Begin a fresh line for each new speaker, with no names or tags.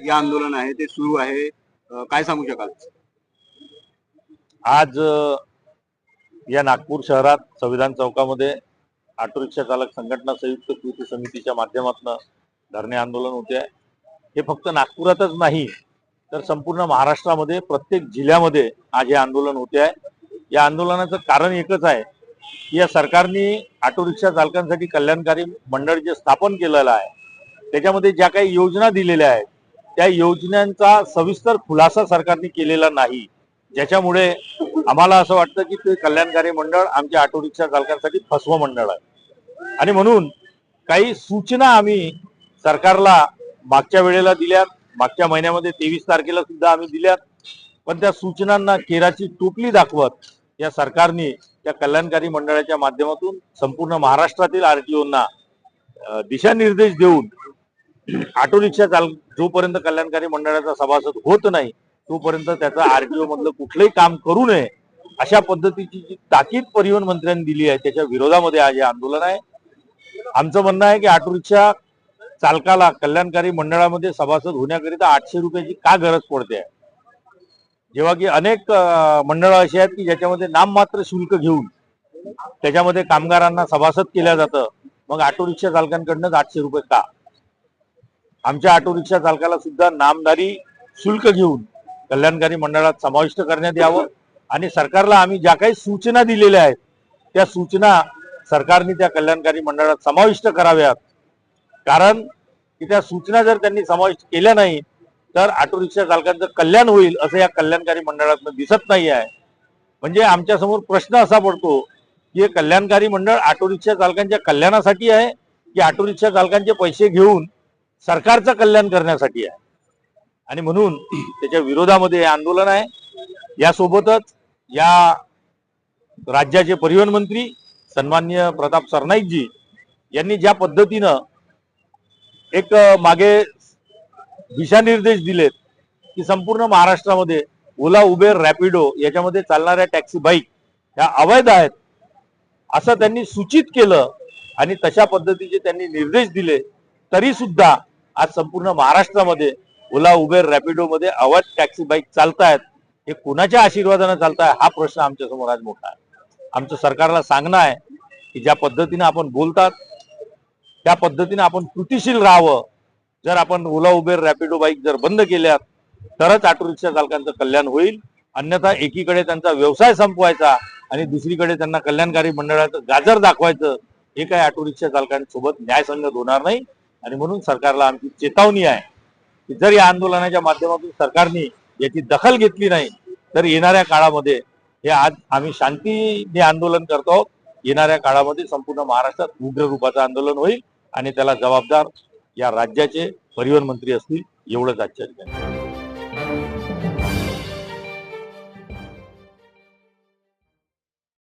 या आंदोलन आहे ते सुरू आहे, काय सांगू शकाल?
आज या नागपूर शहरात संविधान चौकामध्ये ऑटो रिक्षा चालक संघटना संयुक्त कृती समितीच्या माध्यमातून धरणे आंदोलन होते आहे। हे फक्त नागपुरातच नाही तर संपूर्ण महाराष्ट्रामध्ये प्रत्येक जिल्ह्यामध्ये आज हे आंदोलन होते आहे। या आंदोलनाचं कारण एकच आहे की या सरकारने ऑटो रिक्षा चालकांसाठी कल्याणकारी मंडळ जे स्थापन केलेलं आहे त्याच्यामध्ये ज्या काही योजना दिलेल्या आहेत त्या योजनांचा सविस्तर खुलासा सरकारने केलेला नाही, ज्याच्यामुळे आम्हाला असं वाटतं की ते कल्याणकारी मंडळ आमच्या ऑटो रिक्षा चालकांसाठी फसवं मंडळ आहे। आणि म्हणून काही सूचना आम्ही सरकारला मागच्या वेळेला दिल्यात, मागच्या महिन्यामध्ये 23 तारखेला सुद्धा आम्ही दिल्यात, पण त्या सूचनांना केराची टोपली दाखवत या सरकारने त्या कल्याणकारी मंडळाच्या माध्यमातून संपूर्ण महाराष्ट्रातील आरटीओंना दिशानिर्देश देऊन ऑटो रिक्षा चालक जोपर्यंत कल्याणकारी मंडळाचा सभासद होत नाही तोपर्यंत त्याचा आरटीओ मधलं कुठलंही काम करू नये अशा पद्धतीची जी ताकीद परिवहन मंत्र्यांनी दिली आहे त्याच्या विरोधामध्ये आज हे आंदोलन आहे। आमचं म्हणणं आहे की ऑटो रिक्षा चालकाला कल्याणकारी मंडळामध्ये सभासद होण्याकरिता 800 रुपयाची का गरज पडते आहे, जेव्हा की अनेक मंडळं अशी आहेत की ज्याच्यामध्ये नाममात्र शुल्क घेऊन त्याच्यामध्ये कामगारांना सभासद केल्या जातं। मग ऑटो रिक्षा चालकांकडनं 800 रुपये का? आमच्या ऑटो रिक्षा चालकाला सुद्धा नामदारी शुल्क घेऊन कल्याणकारी मंडळात समाविष्ट करण्यात यावं आणि सरकारला आम्ही ज्या काही सूचना दिलेल्या आहेत त्या सूचना सरकारने त्या कल्याणकारी मंडळात समाविष्ट कराव्यात, कारण की त्या सूचना जर त्यांनी समाविष्ट केल्या नाही तर ऑटो रिक्षा चालकांचं कल्याण होईल असं या कल्याणकारी मंडळातून दिसत नाही आहे। म्हणजे आमच्या समोर प्रश्न असा पडतो की हे कल्याणकारी मंडळ ऑटो रिक्षा चालकांच्या कल्याणासाठी आहे की ऑटो रिक्षा चालकांचे पैसे घेऊन सरकारचं कल्याण करण्यासाठी आहे? आणि म्हणून त्याच्या विरोधामध्ये हे आंदोलन आहे। यासोबतच या राज्याचे परिवहन मंत्री सन्माननीय प्रताप सरनाईकजी यांनी ज्या पद्धतीनं एक मागे दिशानिर्देश दिलेत की संपूर्ण महाराष्ट्रामध्ये ओला, उबेर, रॅपिडो याच्यामध्ये चालणाऱ्या टॅक्सी बाईक ह्या अवैध आहेत असं त्यांनी सूचित केलं आणि तशा पद्धतीचे त्यांनी निर्देश दिले, तरी सुद्धा आज संपूर्ण महाराष्ट्रामध्ये ओला, उबेर, रॅपिडो मध्ये अवैध टॅक्सी बाईक चालतायत। हे कोणाच्या आशीर्वादाने चालताय हा प्रश्न आमच्या समोर आज मोठा आहे। आमचं सरकारला सांगणं आहे की ज्या पद्धतीने आपण बोलतात त्या पद्धतीने आपण कृतीशील राहावं। जर आपण ओला, उबेर, रॅपिडो बाईक जर बंद केल्यात तरच ऑटो रिक्षा चालकांचं कल्याण होईल, अन्यथा एकीकडे त्यांचा व्यवसाय संपवायचा आणि दुसरीकडे त्यांना कल्याणकारी मंडळाचं गाजर दाखवायचं, हे काही ऑटो रिक्षा चालकांसोबत न्यायसंगत होणार नाही। आणि म्हणून सरकारला आमची चेतावणी आहे की जर या आंदोलनाच्या माध्यमातून सरकारने याची दखल घेतली नाही तर येणाऱ्या काळामध्ये हे आज आम्ही शांतीने आंदोलन करतो, येणाऱ्या काळामध्ये संपूर्ण महाराष्ट्रात उग्र रूपाचं आंदोलन होईल आणि त्याला जबाबदार या राज्याचे परिवहन मंत्री असतील, एवढंच आजच्या ठिकाणी।